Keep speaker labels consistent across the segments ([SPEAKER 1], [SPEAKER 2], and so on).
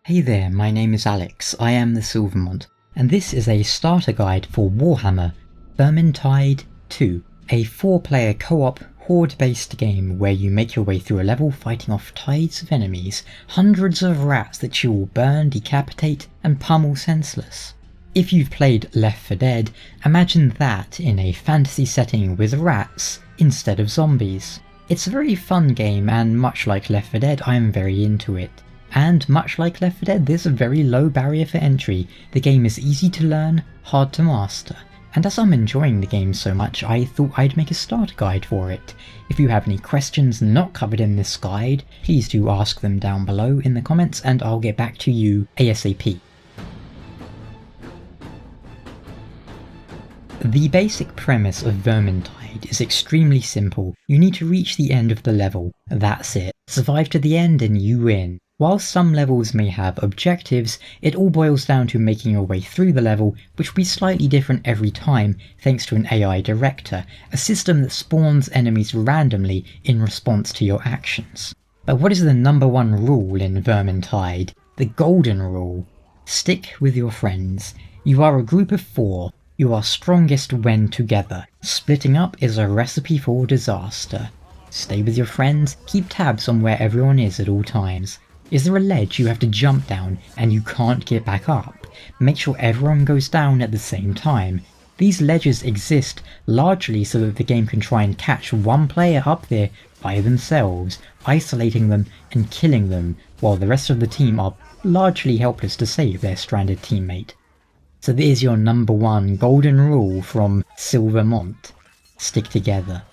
[SPEAKER 1] Hey there, my name is Alex, I am the Silvermont, and this is a starter guide for Warhammer Vermintide 2, a 4-player co-op horde-based game where you make your way through a level fighting off tides of enemies, hundreds of rats that you will burn, decapitate, and pummel senseless. If you've played Left 4 Dead, imagine that in a fantasy setting with rats instead of zombies. It's a very fun game, and much like Left 4 Dead, I am very into it. And much like Left 4 Dead, there's a very low barrier for entry. The game is easy to learn, hard to master. And as I'm enjoying the game so much, I thought I'd make a starter guide for it. If you have any questions not covered in this guide, please do ask them down below in the comments and I'll get back to you ASAP. The basic premise of Vermintide is extremely simple. You need to reach the end of the level, that's it. Survive to the end and you win. While some levels may have objectives, it all boils down to making your way through the level, which will be slightly different every time thanks to an AI director, a system that spawns enemies randomly in response to your actions. But what is the number one rule in Vermintide? The golden rule. Stick with your friends. You are a group of 4. You are strongest when together. Splitting up is a recipe for disaster. Stay with your friends, keep tabs on where everyone is at all times. Is there a ledge you have to jump down and you can't get back up? Make sure everyone goes down at the same time. These ledges exist largely so that the game can try and catch one player up there by themselves, isolating them and killing them, while the rest of the team are largely helpless to save their stranded teammate. So there's your number one golden rule from Silvermont. Stick together.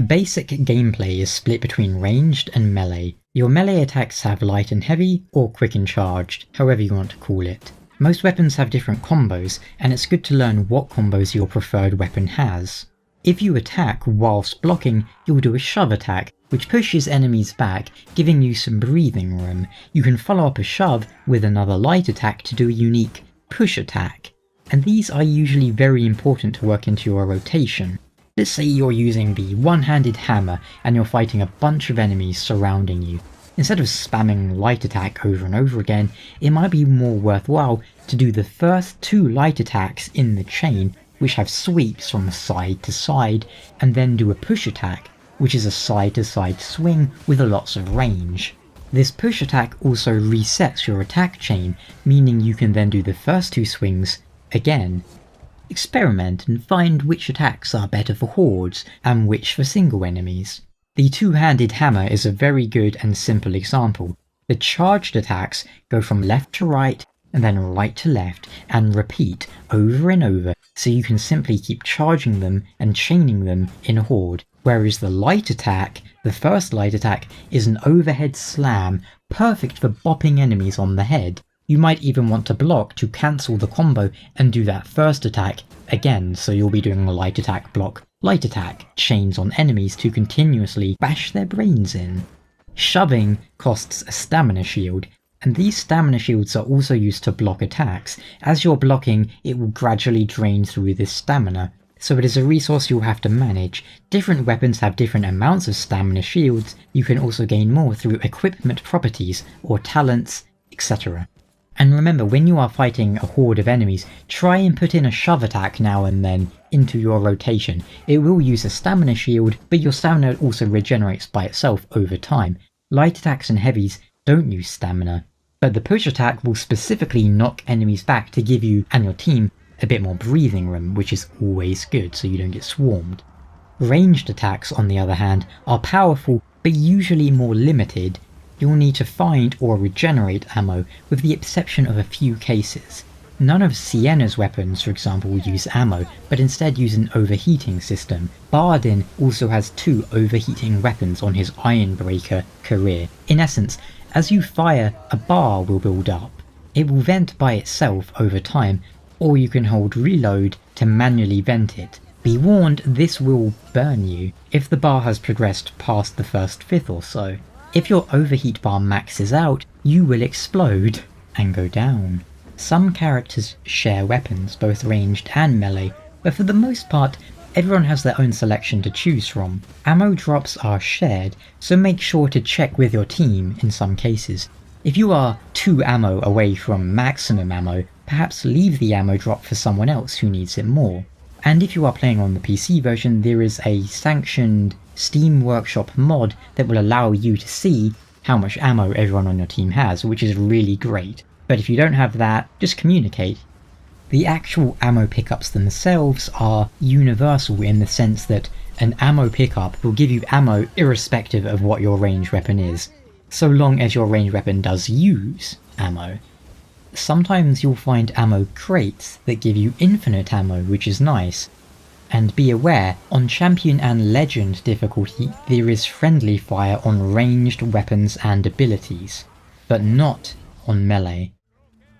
[SPEAKER 1] Basic gameplay is split between ranged and melee. Your melee attacks have light and heavy, or quick and charged, however you want to call it. Most weapons have different combos, and it's good to learn what combos your preferred weapon has. If you attack whilst blocking, you'll do a shove attack, which pushes enemies back, giving you some breathing room. You can follow up a shove with another light attack to do a unique push attack, and these are usually very important to work into your rotation. Let's say you're using the one-handed hammer and you're fighting a bunch of enemies surrounding you. Instead of spamming light attack over and over again, it might be more worthwhile to do the first 2 light attacks in the chain, which have sweeps from side to side, and then do a push attack, which is a side-to-side swing with lots of range. This push attack also resets your attack chain, meaning you can then do the first 2 swings again. Experiment and find which attacks are better for hordes and which for single enemies. The two-handed hammer is a very good and simple example. The charged attacks go from left to right and then right to left and repeat over and over, so you can simply keep charging them and chaining them in a horde. Whereas the light attack, the first light attack, is an overhead slam, perfect for bopping enemies on the head. You might even want to block to cancel the combo and do that first attack again, so you'll be doing a light attack block, light attack, chains on enemies to continuously bash their brains in. Shoving costs a stamina shield, and these stamina shields are also used to block attacks. As you're blocking, it will gradually drain through this stamina, so it is a resource you'll have to manage. Different weapons have different amounts of stamina shields. You can also gain more through equipment properties or talents, etc. And remember, when you are fighting a horde of enemies, try and put in a shove attack now and then into your rotation. It will use a stamina shield, but your stamina also regenerates by itself over time. Light attacks and heavies don't use stamina, but the push attack will specifically knock enemies back to give you and your team a bit more breathing room, which is always good so you don't get swarmed. Ranged attacks, on the other hand, are powerful but usually more limited. You'll need to find or regenerate ammo, with the exception of a few cases. None of Sienna's weapons, for example, use ammo, but instead use an overheating system. Bardin also has 2 overheating weapons on his Ironbreaker career. In essence, as you fire, a bar will build up. It will vent by itself over time, or you can hold reload to manually vent it. Be warned, this will burn you if the bar has progressed past the first fifth or so. If your overheat bar maxes out, you will explode and go down. Some characters share weapons, both ranged and melee, but for the most part, everyone has their own selection to choose from. Ammo drops are shared, so make sure to check with your team in some cases. If you are 2 ammo away from maximum ammo, perhaps leave the ammo drop for someone else who needs it more. And if you are playing on the PC version, there is a sanctioned Steam Workshop mod that will allow you to see how much ammo everyone on your team has, which is really great. But if you don't have that, just communicate. The actual ammo pickups themselves are universal in the sense that an ammo pickup will give you ammo irrespective of what your ranged weapon is, so long as your ranged weapon does use ammo. Sometimes you'll find ammo crates that give you infinite ammo, which is nice. And be aware, on Champion and Legend difficulty there is friendly fire on ranged weapons and abilities, but not on melee.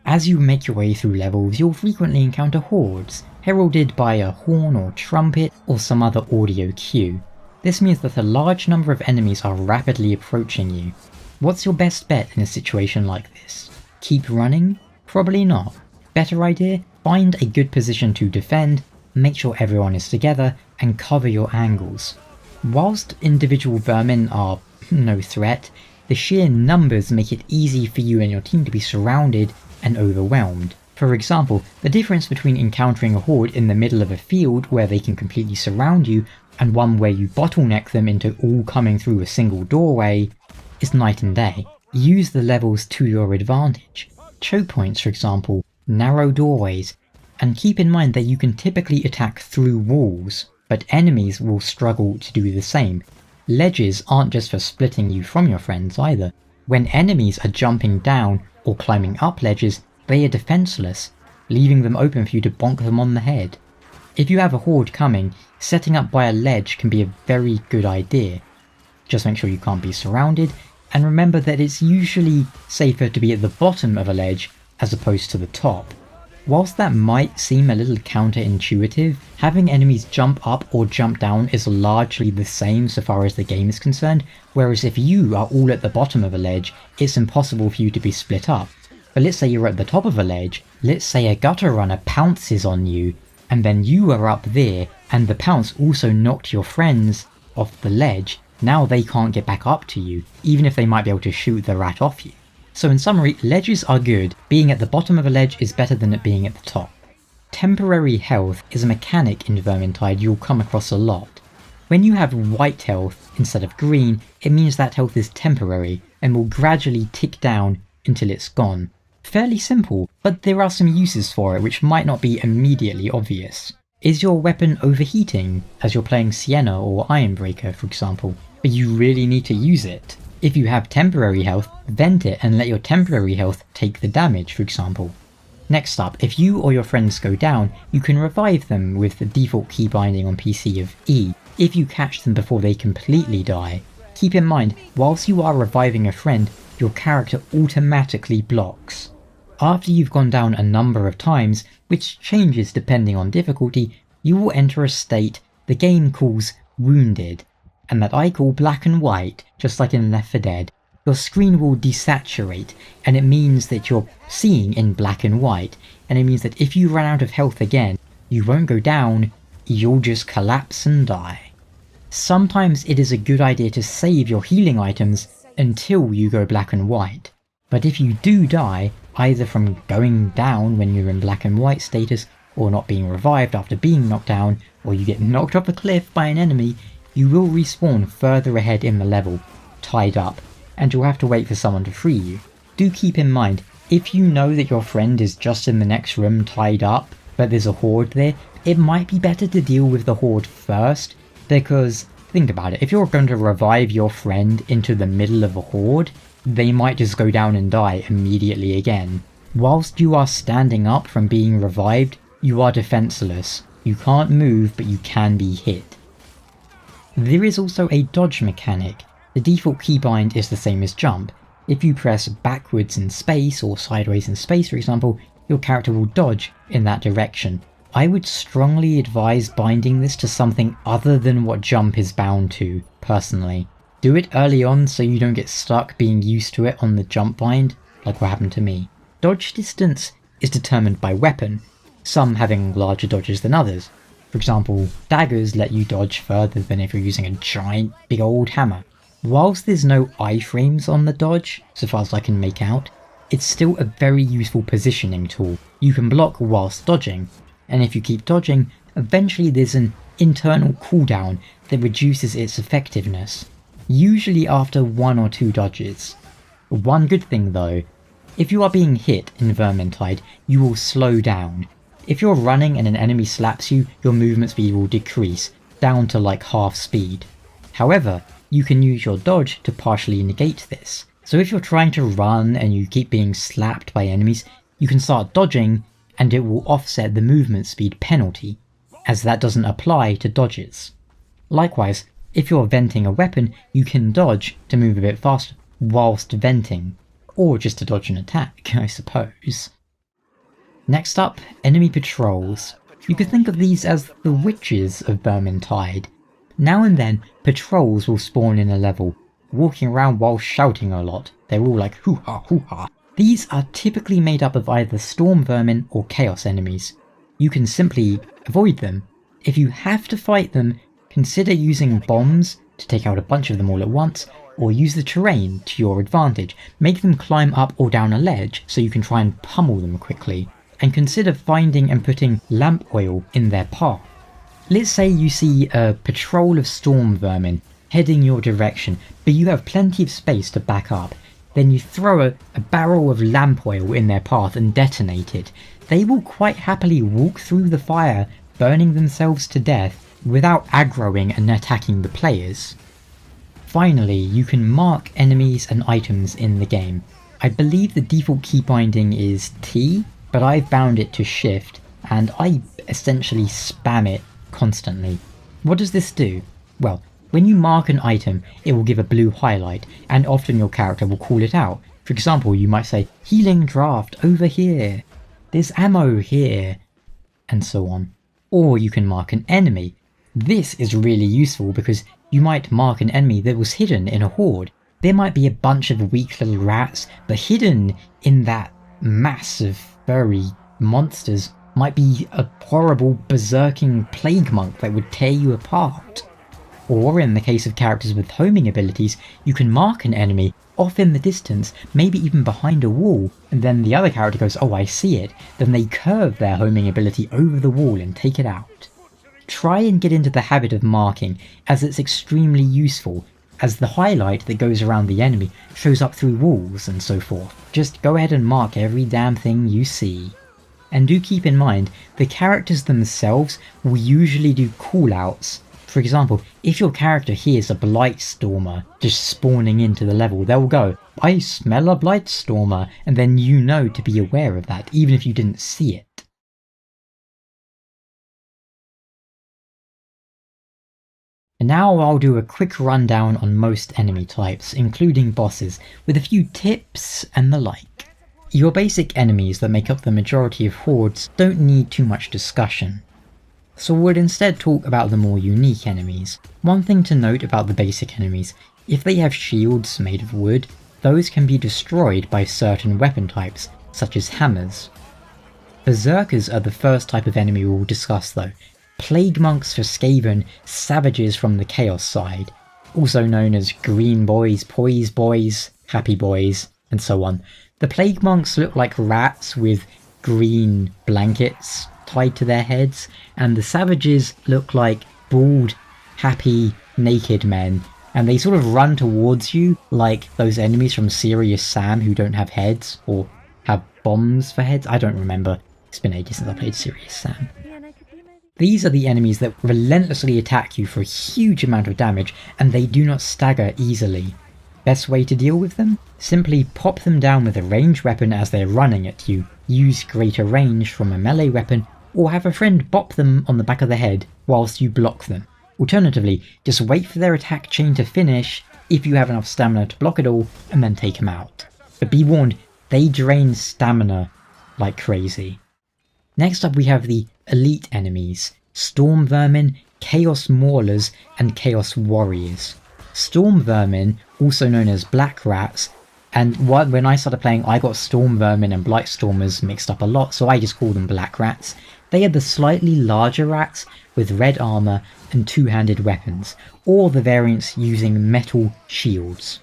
[SPEAKER 1] As you make your way through levels, you'll frequently encounter hordes, heralded by a horn or trumpet or some other audio cue. This means that a large number of enemies are rapidly approaching you. What's your best bet in a situation like this? Keep running? Probably not. Better idea? Find a good position to defend, make sure everyone is together, and cover your angles. Whilst individual vermin are no threat, the sheer numbers make it easy for you and your team to be surrounded and overwhelmed. For example, the difference between encountering a horde in the middle of a field where they can completely surround you and one where you bottleneck them into all coming through a single doorway is night and day. Use the levels to your advantage. Choke points, for example, narrow doorways, and keep in mind that you can typically attack through walls, but enemies will struggle to do the same. Ledges aren't just for splitting you from your friends either. When enemies are jumping down or climbing up ledges, they are defenseless, leaving them open for you to bonk them on the head. If you have a horde coming, setting up by a ledge can be a very good idea. Just make sure you can't be surrounded, and remember that it's usually safer to be at the bottom of a ledge as opposed to the top. Whilst that might seem a little counterintuitive, having enemies jump up or jump down is largely the same so far as the game is concerned, whereas if you are all at the bottom of a ledge, it's impossible for you to be split up. But let's say you're at the top of a ledge, let's say a gutter runner pounces on you, and then you are up there, and the pounce also knocked your friends off the ledge. Now they can't get back up to you, even if they might be able to shoot the rat off you. So in summary, ledges are good. Being at the bottom of a ledge is better than it being at the top. Temporary health is a mechanic in Vermintide you'll come across a lot. When you have white health instead of green, it means that health is temporary and will gradually tick down until it's gone. Fairly simple, but there are some uses for it which might not be immediately obvious. Is your weapon overheating as you're playing Sienna or Ironbreaker, for example, but you really need to use it? If you have temporary health, vent it and let your temporary health take the damage, for example. Next up, if you or your friends go down, you can revive them with the default key binding on PC of E, if you catch them before they completely die. Keep in mind, whilst you are reviving a friend, your character automatically blocks. After you've gone down a number of times, which changes depending on difficulty, you will enter a state the game calls wounded, and that I call black and white, just like in Left 4 Dead. Your screen will desaturate, and it means that you're seeing in black and white, and it means that if you run out of health again, you won't go down, you'll just collapse and die. Sometimes it is a good idea to save your healing items until you go black and white, but if you do die, either from going down when you're in black and white status, or not being revived after being knocked down, or you get knocked off a cliff by an enemy, you will respawn further ahead in the level, tied up, and you'll have to wait for someone to free you. Do keep in mind, if you know that your friend is just in the next room tied up, but there's a horde there, it might be better to deal with the horde first, because think about it, if you're going to revive your friend into the middle of a horde, they might just go down and die immediately again. Whilst you are standing up from being revived, you are defenseless. You can't move, but you can be hit. There is also a dodge mechanic. The default keybind is the same as jump. If you press backwards in space or sideways in space, for example, your character will dodge in that direction. I would strongly advise binding this to something other than what jump is bound to, personally. Do it early on so you don't get stuck being used to it on the jump bind, like what happened to me. Dodge distance is determined by weapon, some having larger dodges than others. For example, daggers let you dodge further than if you're using a giant big old hammer. Whilst there's no iframes on the dodge, so far as I can make out, it's still a very useful positioning tool. You can block whilst dodging, and if you keep dodging, eventually there's an internal cooldown that reduces its effectiveness, usually after 1 or 2 dodges. One good thing though, if you are being hit in Vermintide, you will slow down. If you're running and an enemy slaps you, your movement speed will decrease, down to like half speed. However, you can use your dodge to partially negate this. So if you're trying to run and you keep being slapped by enemies, you can start dodging and it will offset the movement speed penalty, as that doesn't apply to dodges. Likewise, if you're venting a weapon, you can dodge to move a bit faster whilst venting, or just to dodge an attack, I suppose. Next up, enemy patrols. You could think of these as the witches of Vermintide. Now and then, patrols will spawn in a level, walking around while shouting a lot. They're all like hoo-ha, hoo-ha. These are typically made up of either storm vermin or chaos enemies. You can simply avoid them. If you have to fight them, consider using bombs to take out a bunch of them all at once, or use the terrain to your advantage. Make them climb up or down a ledge so you can try and pummel them quickly. And consider finding and putting lamp oil in their path. Let's say you see a patrol of storm vermin heading your direction, but you have plenty of space to back up. Then you throw a barrel of lamp oil in their path and detonate it. They will quite happily walk through the fire, burning themselves to death, without aggroing and attacking the players. Finally, you can mark enemies and items in the game. I believe the default key binding is T, but I've bound it to Shift, and I essentially spam it constantly. What does this do? Well, when you mark an item, it will give a blue highlight, and often your character will call it out. For example, you might say, healing draft over here, there's ammo here, and so on. Or you can mark an enemy. This is really useful because you might mark an enemy that was hidden in a horde. There might be a bunch of weak little rats, but hidden in that mass of furry monsters might be a horrible berserking plague monk that would tear you apart. Or in the case of characters with homing abilities, you can mark an enemy off in the distance, maybe even behind a wall, and then the other character goes, oh I see it, then they curve their homing ability over the wall and take it out. Try and get into the habit of marking, as it's extremely useful, as the highlight that goes around the enemy shows up through walls and so forth. Just go ahead and mark every damn thing you see. And do keep in mind, the characters themselves will usually do callouts. For example, if your character hears a Blightstormer just spawning into the level, they'll go, I smell a Blightstormer, and then you know to be aware of that, even if you didn't see it. And now I'll do a quick rundown on most enemy types, including bosses, with a few tips and the like. Your basic enemies that make up the majority of hordes don't need too much discussion, so we'll instead talk about the more unique enemies. One thing to note about the basic enemies, if they have shields made of wood, those can be destroyed by certain weapon types, such as hammers. Berserkers are the first type of enemy we'll discuss though. Plague monks for Skaven, savages from the chaos side, also known as green boys, poise boys, happy boys, and so on. The plague monks look like rats with green blankets tied to their heads, and the savages look like bald, happy, naked men, and they sort of run towards you like those enemies from Serious Sam who don't have heads, or have bombs for heads. I don't remember. It's been ages since I played Serious Sam. These are the enemies that relentlessly attack you for a huge amount of damage, and they do not stagger easily. Best way to deal with them? Simply pop them down with a ranged weapon as they're running at you, use greater range from a melee weapon, or have a friend bop them on the back of the head whilst you block them. Alternatively, just wait for their attack chain to finish if you have enough stamina to block it all, and then take them out. But be warned, they drain stamina like crazy. Next up we have the elite enemies, Storm Vermin, Chaos Maulers, and Chaos Warriors. Storm Vermin, also known as Black Rats, and when I started playing I got Storm Vermin and Blightstormers mixed up a lot, so I just call them Black Rats. They are the slightly larger rats with red armour and two-handed weapons, or the variants using metal shields.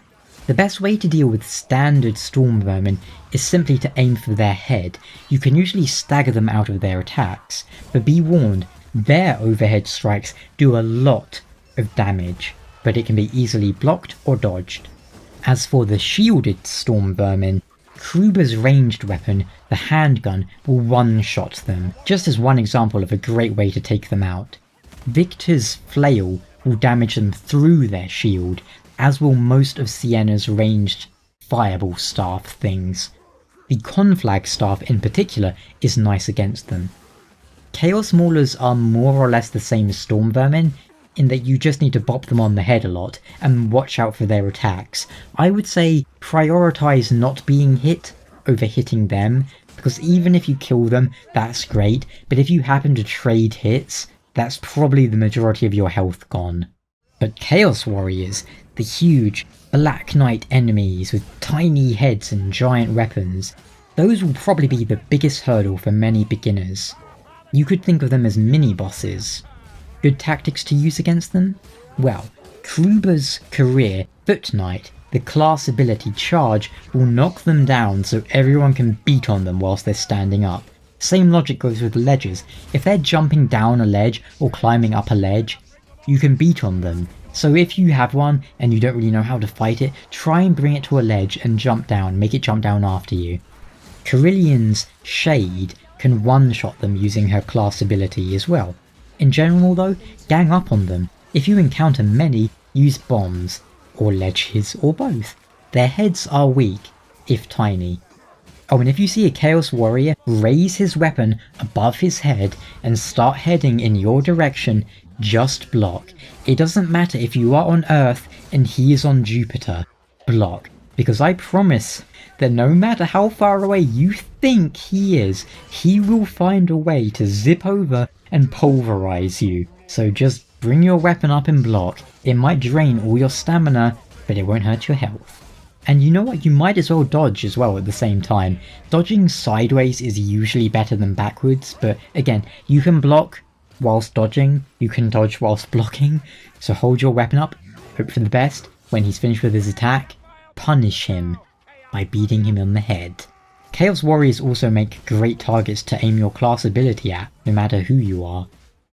[SPEAKER 1] The best way to deal with standard storm vermin is simply to aim for their head. You can usually stagger them out of their attacks, but be warned, their overhead strikes do a lot of damage, but it can be easily blocked or dodged. As for the shielded storm vermin, Kruber's ranged weapon, the handgun, will one-shot them, just as one example of a great way to take them out. Victor's flail will damage them through their shield, as will most of Sienna's ranged fireball staff things. The conflag staff in particular is nice against them. Chaos Maulers are more or less the same as storm vermin, in that you just need to bop them on the head a lot and watch out for their attacks. I would say prioritize not being hit over hitting them, because even if you kill them, that's great, but if you happen to trade hits, that's probably the majority of your health gone. But Chaos Warriors, the huge Black Knight enemies with tiny heads and giant weapons, those will probably be the biggest hurdle for many beginners. You could think of them as mini-bosses. Good tactics to use against them? Well, Kruber's career, Foot Knight, the class ability Charge, will knock them down so everyone can beat on them whilst they're standing up. Same logic goes with ledges. If they're jumping down a ledge or climbing up a ledge, you can beat on them. So if you have one and you don't really know how to fight it, try and bring it to a ledge and jump down, make it jump down after you. Carillian's Shade can one-shot them using her class ability as well. In general though, gang up on them. If you encounter many, use bombs, or ledges, or both. Their heads are weak, if tiny. Oh, and if you see a Chaos Warrior, raise his weapon above his head and start heading in your direction, just block. It doesn't matter if you are on Earth and he is on Jupiter, block. Because I promise that no matter how far away you think he is, he will find a way to zip over and pulverize you. So just bring your weapon up and block. It might drain all your stamina, but it won't hurt your health. And you know what, you might as well dodge as well at the same time. Dodging sideways is usually better than backwards, but again, you can block whilst dodging, you can dodge whilst blocking, so hold your weapon up, hope for the best. When he's finished with his attack, punish him by beating him on the head. Chaos Warriors also make great targets to aim your class ability at, no matter who you are.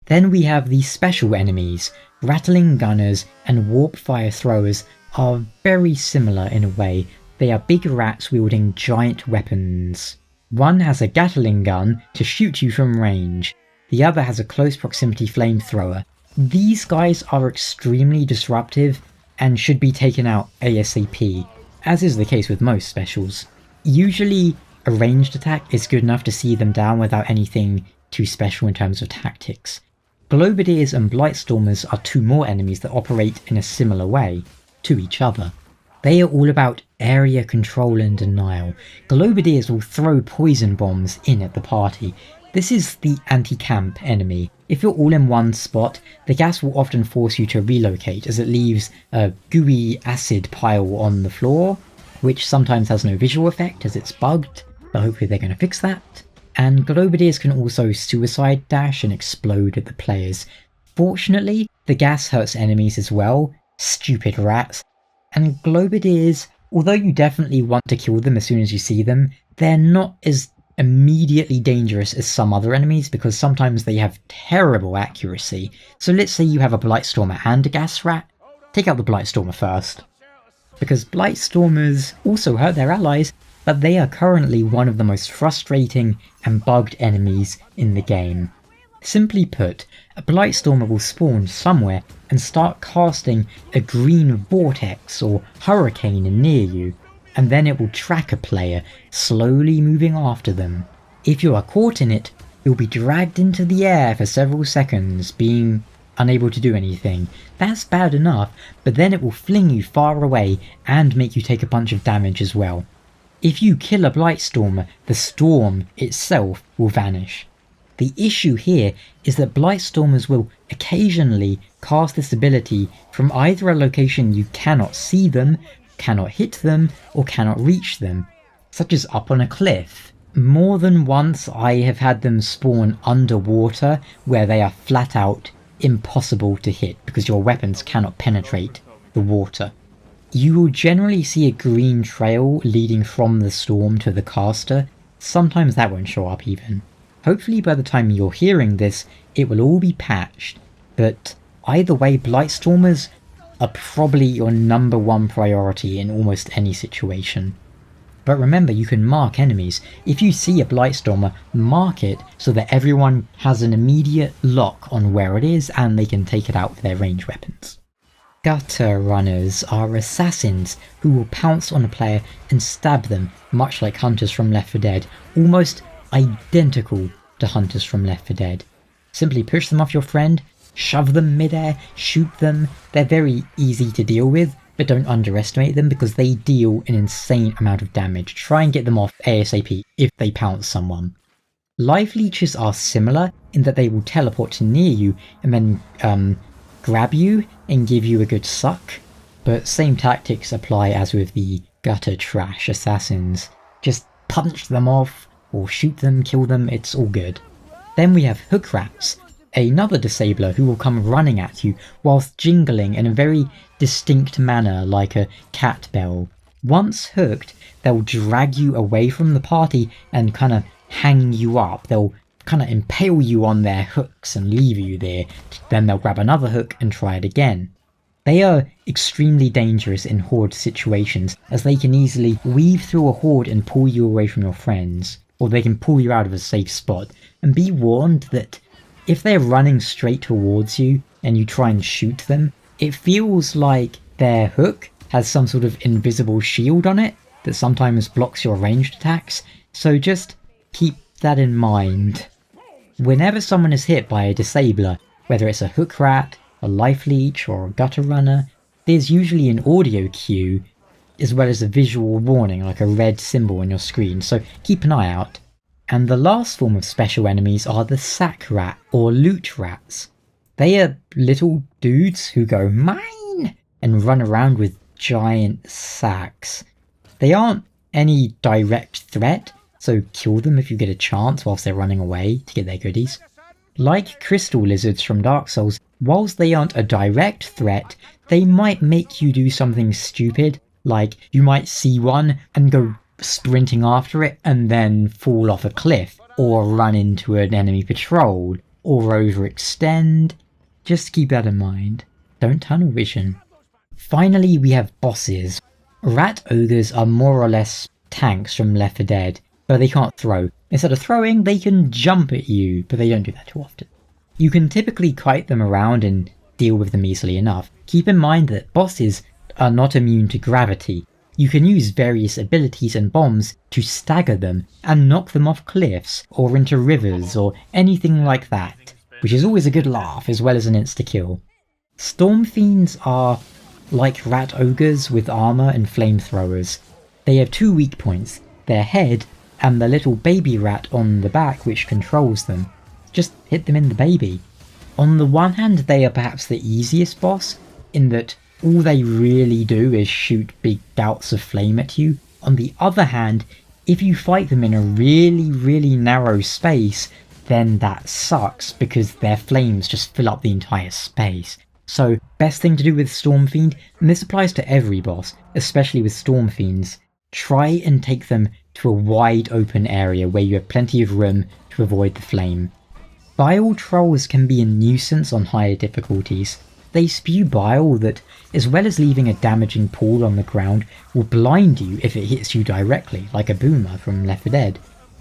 [SPEAKER 1] Then we have the special enemies. Rattling Gunners and Warp Fire Throwers are very similar in a way. They are big rats wielding giant weapons. One has a Gatling gun to shoot you from range. The other has a close proximity flamethrower. These guys are extremely disruptive and should be taken out ASAP, as is the case with most specials. Usually a ranged attack is good enough to see them down without anything too special in terms of tactics. Globadiers and Blightstormers are two more enemies that operate in a similar way to each other. They are all about area control and denial. Globadiers will throw poison bombs in at the party. This is the anti-camp enemy. If you're all in one spot, the gas will often force you to relocate as it leaves a gooey acid pile on the floor, which sometimes has no visual effect as it's bugged, but hopefully they're going to fix that. And Globadiers can also suicide dash and explode at the players. Fortunately, the gas hurts enemies as well, stupid rats, and Globadiers, although you definitely want to kill them as soon as you see them, they're not as immediately dangerous as some other enemies because sometimes they have terrible accuracy. So let's say you have a Blightstormer and a gas rat, take out the Blightstormer first. Because Blightstormers also hurt their allies, but they are currently one of the most frustrating and bugged enemies in the game. Simply put, a Blightstormer will spawn somewhere and start casting a green vortex or hurricane near you, and then it will track a player, slowly moving after them. If you are caught in it, you'll be dragged into the air for several seconds, being unable to do anything. That's bad enough, but then it will fling you far away and make you take a bunch of damage as well. If you kill a Blightstormer, the storm itself will vanish. The issue here is that Blightstormers will occasionally cast this ability from either a location you cannot see them, cannot hit them, or cannot reach them, such as up on a cliff, More than once I have had them spawn underwater where they are flat out impossible to hit because your weapons cannot penetrate the water. You will generally see a green trail leading from the storm to the caster. Sometimes that won't show up even. Hopefully by the time you're hearing this, it will all be patched, but either way, Blightstormers are probably your number one priority in almost any situation. But remember, you can mark enemies. If you see a Blightstormer, mark it so that everyone has an immediate lock on where it is and they can take it out with their ranged weapons. Gutter runners are assassins who will pounce on a player and stab them, much like hunters from Left 4 Dead, almost identical to hunters from Left 4 Dead. Simply push them off your friend, shove them midair, shoot them. They're very easy to deal with, but don't underestimate them because they deal an insane amount of damage. Try and get them off ASAP if they pounce someone. Life leeches are similar in that they will teleport near you and then grab you and give you a good suck, but same tactics apply as with the gutter trash assassins. Just punch them off or shoot them, kill them, it's all good. Then we have hook rats, another disabler who will come running at you whilst jingling in a very distinct manner like a cat bell. Once hooked, they'll drag you away from the party and kind of hang you up. They'll kind of impale you on their hooks and leave you there. Then they'll grab another hook and try it again. They are extremely dangerous in horde situations as they can easily weave through a horde and pull you away from your friends, or they can pull you out of a safe spot. And be warned that if they're running straight towards you and you try and shoot them, it feels like their hook has some sort of invisible shield on it that sometimes blocks your ranged attacks, so just keep that in mind. Whenever someone is hit by a disabler, whether it's a hook rat, a life leech, or a gutter runner, there's usually an audio cue as well as a visual warning like a red symbol on your screen, so keep an eye out. And the last form of special enemies are the sack rat or loot rats. They are little dudes who go mine and run around with giant sacks. They aren't any direct threat, so kill them if you get a chance whilst they're running away to get their goodies. Like crystal lizards from Dark Souls, whilst they aren't a direct threat, they might make you do something stupid, like you might see one and go sprinting after it and then fall off a cliff, or run into an enemy patrol, or overextend. Just keep that in mind. Don't tunnel vision. Finally, we have bosses. Rat ogres are more or less tanks from Left 4 Dead, but they can't throw. Instead of throwing, they can jump at you, but they don't do that too often. You can typically kite them around and deal with them easily enough. Keep in mind that bosses are not immune to gravity. You can use various abilities and bombs to stagger them and knock them off cliffs or into rivers or anything like that, which is always a good laugh as well as an insta-kill. Storm Fiends are like rat ogres with armor and flamethrowers. They have two weak points, their head and the little baby rat on the back which controls them. Just hit them in the baby. On the one hand, they are perhaps the easiest boss, in that all they really do is shoot big bouts of flame at you. On the other hand, if you fight them in a really narrow space, then that sucks because their flames just fill up the entire space. So, best thing to do with Storm Fiend, and this applies to every boss, especially with Storm Fiends, try and take them to a wide open area where you have plenty of room to avoid the flame. Bile trolls can be a nuisance on higher difficulties. They spew bile that, as well as leaving a damaging pool on the ground, will blind you if it hits you directly, like a boomer from Left 4 Dead.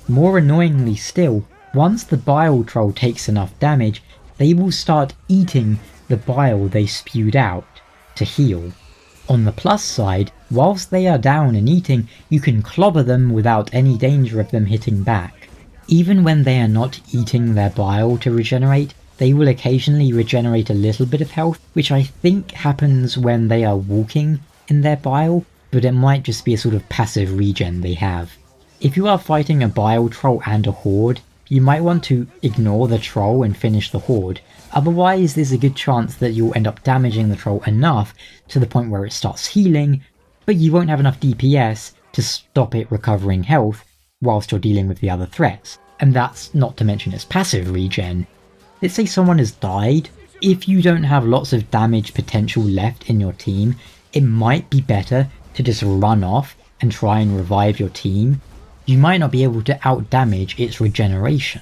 [SPEAKER 1] More annoyingly still, once the bile troll takes enough damage, they will start eating the bile they spewed out to heal. On the plus side, whilst they are down and eating, you can clobber them without any danger of them hitting back. Even when they are not eating their bile to regenerate, they will occasionally regenerate a little bit of health, which I think happens when they are walking in their bile, but it might just be a sort of passive regen they have. If you are fighting a bile troll and a horde, you might want to ignore the troll and finish the horde, otherwise there's a good chance that you'll end up damaging the troll enough to the point where it starts healing, but you won't have enough DPS to stop it recovering health, whilst you're dealing with the other threats, and that's not to mention its passive regen. Let's say someone has died, if you don't have lots of damage potential left in your team, it might be better to just run off and try and revive your team. You might not be able to out-damage its regeneration.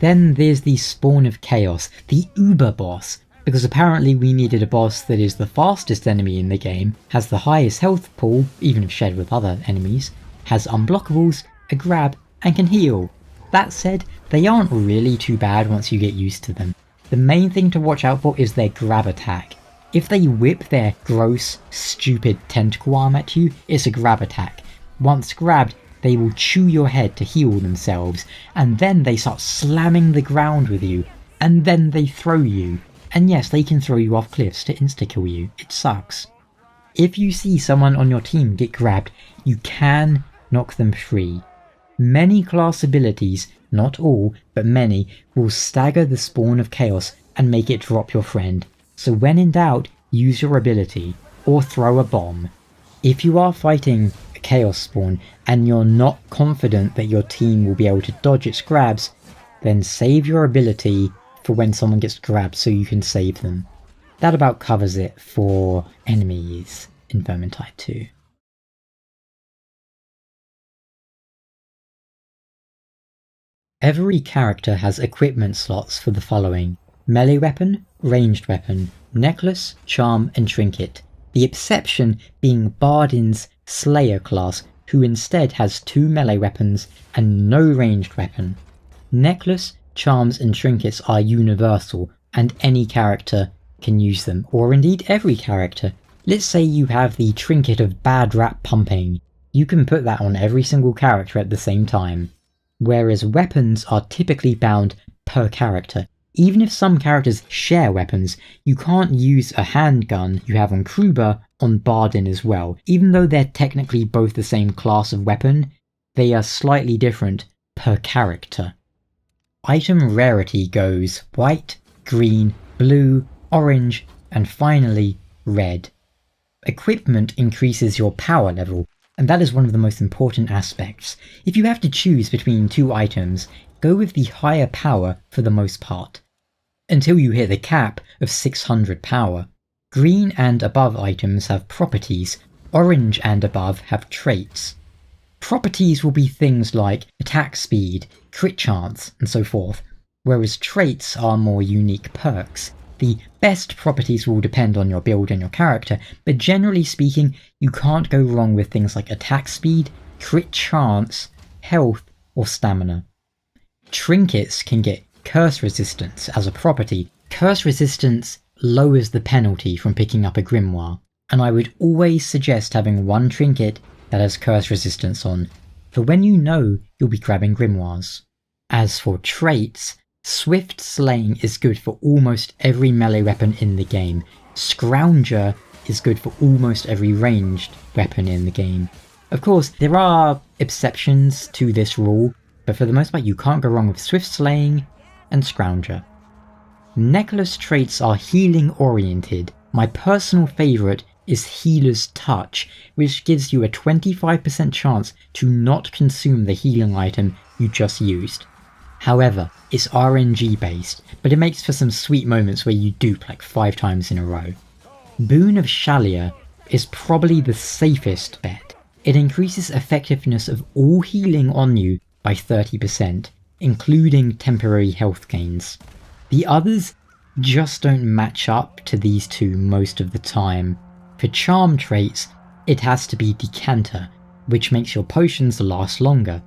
[SPEAKER 1] Then there's the Spawn of Chaos, the Uber boss, because apparently we needed a boss that is the fastest enemy in the game, has the highest health pool, even if shared with other enemies, has unblockables, a grab, and can heal. That said, they aren't really too bad once you get used to them. The main thing to watch out for is their grab attack. If they whip their gross, stupid tentacle arm at you, it's a grab attack. Once grabbed, they will chew your head to heal themselves, and then they start slamming the ground with you, and then they throw you. And yes, they can throw you off cliffs to insta-kill you. It sucks. If you see someone on your team get grabbed, you can knock them free. Many class abilities, not all, but many, will stagger the Spawn of Chaos and make it drop your friend. So when in doubt, use your ability, or throw a bomb. If you are fighting a Chaos Spawn and you're not confident that your team will be able to dodge its grabs, then save your ability for when someone gets grabbed so you can save them. That about covers it for enemies in Vermintide 2. Every character has equipment slots for the following: melee weapon, ranged weapon, necklace, charm, and trinket. The exception being Bardin's Slayer class, who instead has 2 melee weapons and no ranged weapon. Necklace, charms, and trinkets are universal, and any character can use them, or indeed every character. Let's say you have the trinket of bad rap pumping. You can put that on every single character at the same time. Whereas weapons are typically bound per character. Even if some characters share weapons, you can't use a handgun you have on Kruber on Bardin as well. Even though they're technically both the same class of weapon, they are slightly different per character. Item rarity goes white, green, blue, orange, and finally red. Equipment increases your power level, and that is one of the most important aspects. If you have to choose between 2 items, go with the higher power for the most part, until you hit the cap of 600 power. Green and above items have properties, orange and above have traits. Properties will be things like attack speed, crit chance, and so forth, whereas traits are more unique perks. The best properties will depend on your build and your character, but generally speaking, you can't go wrong with things like attack speed, crit chance, health, or stamina. Trinkets can get curse resistance as a property. Curse resistance lowers the penalty from picking up a grimoire, and I would always suggest having one trinket that has curse resistance on, for when you know you'll be grabbing grimoires. As for traits, Swift Slaying is good for almost every melee weapon in the game. Scrounger is good for almost every ranged weapon in the game. Of course, there are exceptions to this rule, but for the most part you can't go wrong with Swift Slaying and Scrounger. Necklace traits are healing oriented. My personal favourite is Healer's Touch, which gives you a 25% chance to not consume the healing item you just used. However, it's RNG based, but it makes for some sweet moments where you dupe like 5 times in a row. Boon of Shalia is probably the safest bet. It increases effectiveness of all healing on you by 30%, including temporary health gains. The others just don't match up to these two most of the time. For charm traits, it has to be Decanter, which makes your potions last longer.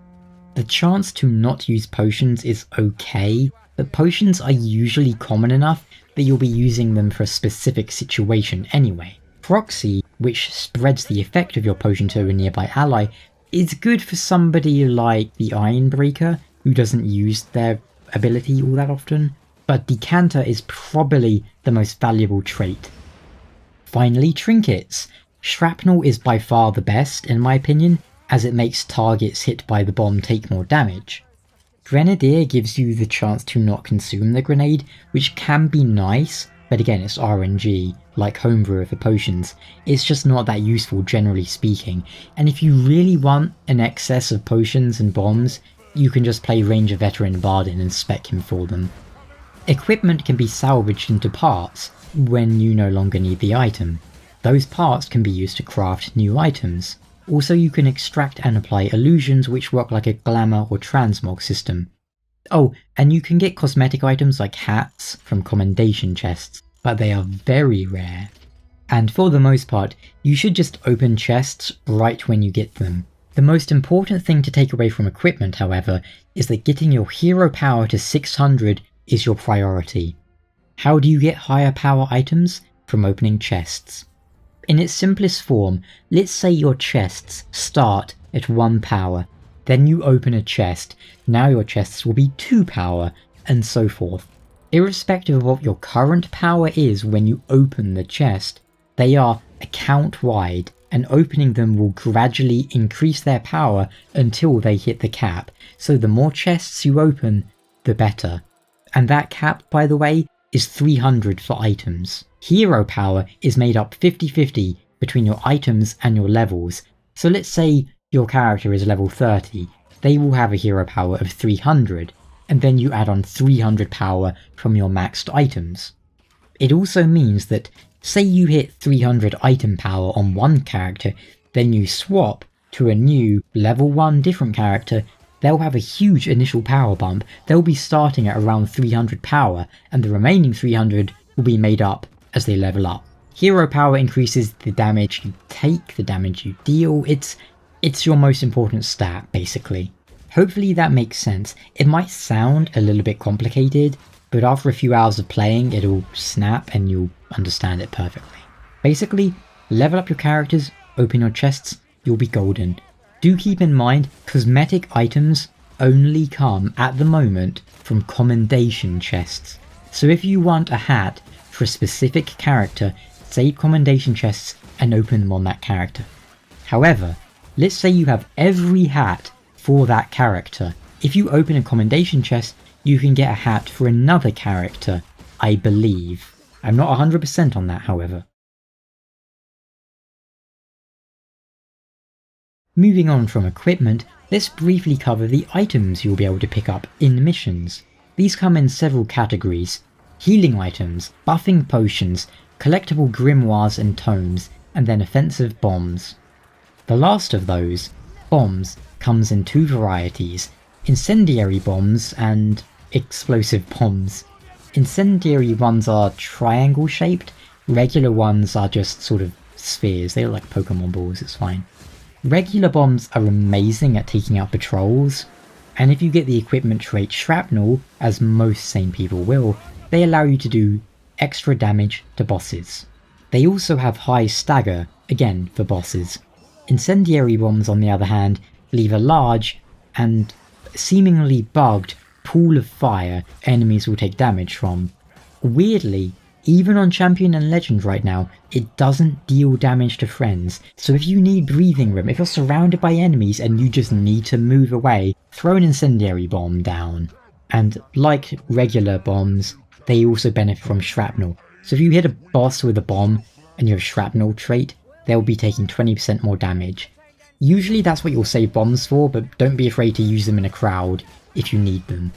[SPEAKER 1] The chance to not use potions is okay, but potions are usually common enough that you'll be using them for a specific situation anyway. Proxy, which spreads the effect of your potion to a nearby ally, is good for somebody like the Ironbreaker, who doesn't use their ability all that often, but Decanter is probably the most valuable trait. Finally, trinkets. Shrapnel is by far the best, in my opinion, as it makes targets hit by the bomb take more damage. Grenadier gives you the chance to not consume the grenade, which can be nice, but again it's RNG, like homebrewer for potions. It's just not that useful generally speaking, and if you really want an excess of potions and bombs, you can just play Ranger Veteran Bardin and spec him for them. Equipment can be salvaged into parts when you no longer need the item. Those parts can be used to craft new items. Also, you can extract and apply illusions which work like a glamour or transmog system. Oh, and you can get cosmetic items like hats from commendation chests, but they are very rare. And for the most part, you should just open chests right when you get them. The most important thing to take away from equipment, however, is that getting your hero power to 600 is your priority. How do you get higher power items? From opening chests. In its simplest form, let's say your chests start at 1 power, then you open a chest, now your chests will be 2 power, and so forth. Irrespective of what your current power is when you open the chest, they are account wide, and opening them will gradually increase their power until they hit the cap, so the more chests you open, the better. And that cap, by the way, is 300 for items. Hero power is made up 50-50 between your items and your levels, so let's say your character is level 30, they will have a hero power of 300, and then you add on 300 power from your maxed items. It also means that, say you hit 300 item power on one character, then you swap to a new level 1 different character, they'll have a huge initial power bump, they'll be starting at around 300 power, and the remaining 300 will be made up as they level up. Hero power increases the damage you take, the damage you deal, it's your most important stat, basically. Hopefully that makes sense. It might sound a little bit complicated, but after a few hours of playing, it'll snap and you'll understand it perfectly. Basically, level up your characters, open your chests, you'll be golden. Do keep in mind, cosmetic items only come at the moment from commendation chests. So if you want a hat for a specific character, save commendation chests and open them on that character. However, let's say you have every hat for that character. If you open a commendation chest, you can get a hat for another character, I believe. I'm not 100% on that, however. Moving on from equipment, let's briefly cover the items you'll be able to pick up in missions. These come in several categories: healing items, buffing potions, collectible grimoires and tomes, and then offensive bombs. The last of those, bombs, comes in 2 varieties: incendiary bombs and explosive bombs. Incendiary ones are triangle shaped, regular ones are just sort of spheres, they look like Pokemon balls, it's fine. Regular bombs are amazing at taking out patrols, and if you get the equipment trait Shrapnel, as most sane people will, they allow you to do extra damage to bosses. They also have high stagger, again for bosses. Incendiary bombs, on the other hand, leave a large and seemingly bugged pool of fire enemies will take damage from. Weirdly, even on Champion and Legend right now, it doesn't deal damage to friends, so if you need breathing room, if you're surrounded by enemies and you just need to move away, throw an incendiary bomb down. And like regular bombs, they also benefit from shrapnel. So if you hit a boss with a bomb and you have shrapnel trait, they'll be taking 20% more damage. Usually that's what you'll save bombs for, but don't be afraid to use them in a crowd if you need them.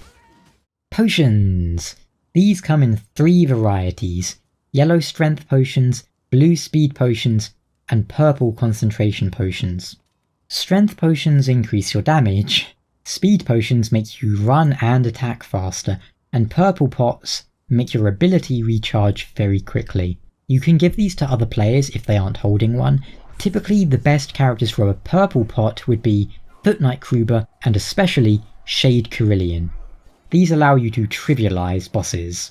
[SPEAKER 1] Potions! These come in 3 varieties: yellow strength potions, blue speed potions, and purple concentration potions. Strength potions increase your damage, speed potions make you run and attack faster, and purple pots make your ability recharge very quickly. You can give these to other players if they aren't holding one. Typically the best characters for a purple pot would be Footnight Kruber and especially Shade Carillion. These allow you to trivialize bosses.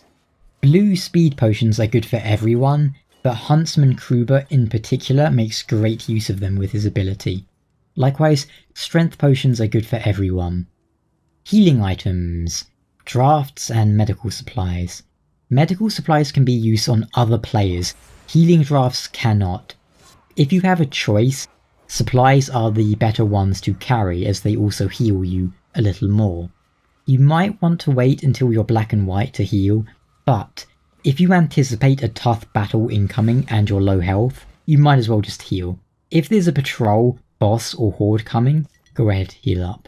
[SPEAKER 1] Blue speed potions are good for everyone, but Huntsman Kruber in particular makes great use of them with his ability. Likewise, strength potions are good for everyone. Healing items, drafts and medical supplies. Medical supplies can be used on other players, healing drafts cannot. If you have a choice, supplies are the better ones to carry as they also heal you a little more. You might want to wait until you're black and white to heal, but If you anticipate a tough battle incoming and you're low health, you might as well just heal. If there's a patrol, boss or horde coming, go ahead, heal up.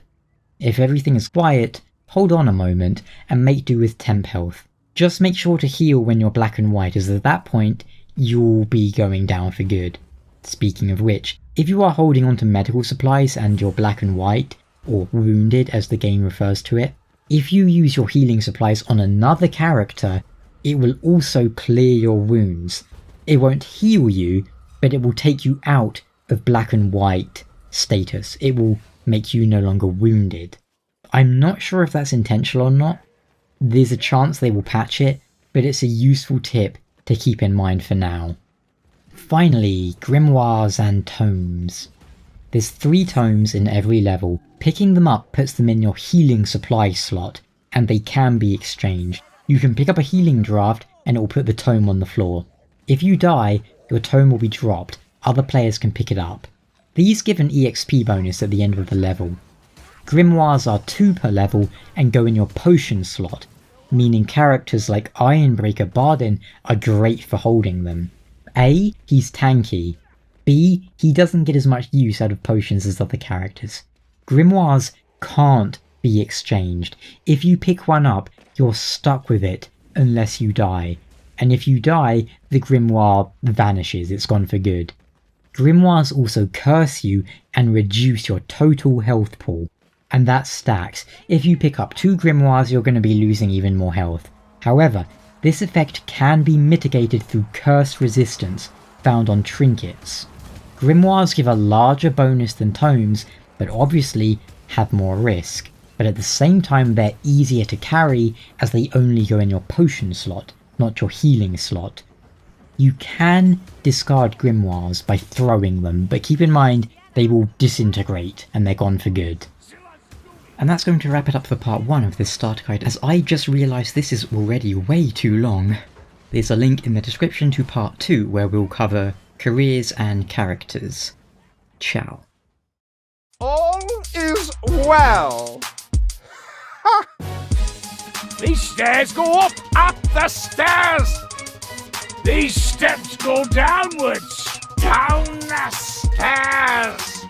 [SPEAKER 1] If everything is quiet, hold on a moment and make do with temp health. Just make sure to heal when you're black and white, as at that point, you'll be going down for good. Speaking of which, if you are holding onto medical supplies and you're black and white, or wounded as the game refers to it, if you use your healing supplies on another character, it will also clear your wounds. It won't heal you, but it will take you out of black and white status. It will make you no longer wounded. I'm not sure if that's intentional or not. There's a chance they will patch it, but it's a useful tip to keep in mind for now. Finally, grimoires and tomes. There's 3 tomes in every level. Picking them up puts them in your healing supply slot, and they can be exchanged. You can pick up a healing draft and it will put the tome on the floor. If you die, your tome will be dropped. Other players can pick it up. These give an EXP bonus at the end of the level. Grimoires are 2 per level and go in your potion slot, meaning characters like Ironbreaker Bardin are great for holding them. A, he's tanky. B, he doesn't get as much use out of potions as other characters. Grimoires can't be exchanged. If you pick one up, you're stuck with it unless you die. And if you die, the grimoire vanishes, it's gone for good. Grimoires also curse you and reduce your total health pool. And that stacks. If you pick up 2 grimoires, you're going to be losing even more health. However, this effect can be mitigated through curse resistance found on trinkets. Grimoires give a larger bonus than tomes, but obviously have more risk. But at the same time they're easier to carry as they only go in your potion slot, not your healing slot. You can discard grimoires by throwing them, but keep in mind they will disintegrate and they're gone for good. And that's going to wrap it up for part 1 of this starter guide, as I just realised this is already way too long. There's a link in the description to part 2 where we'll cover careers and characters. Ciao.
[SPEAKER 2] All is well.
[SPEAKER 3] These stairs go up the stairs. These steps go downwards, down the stairs.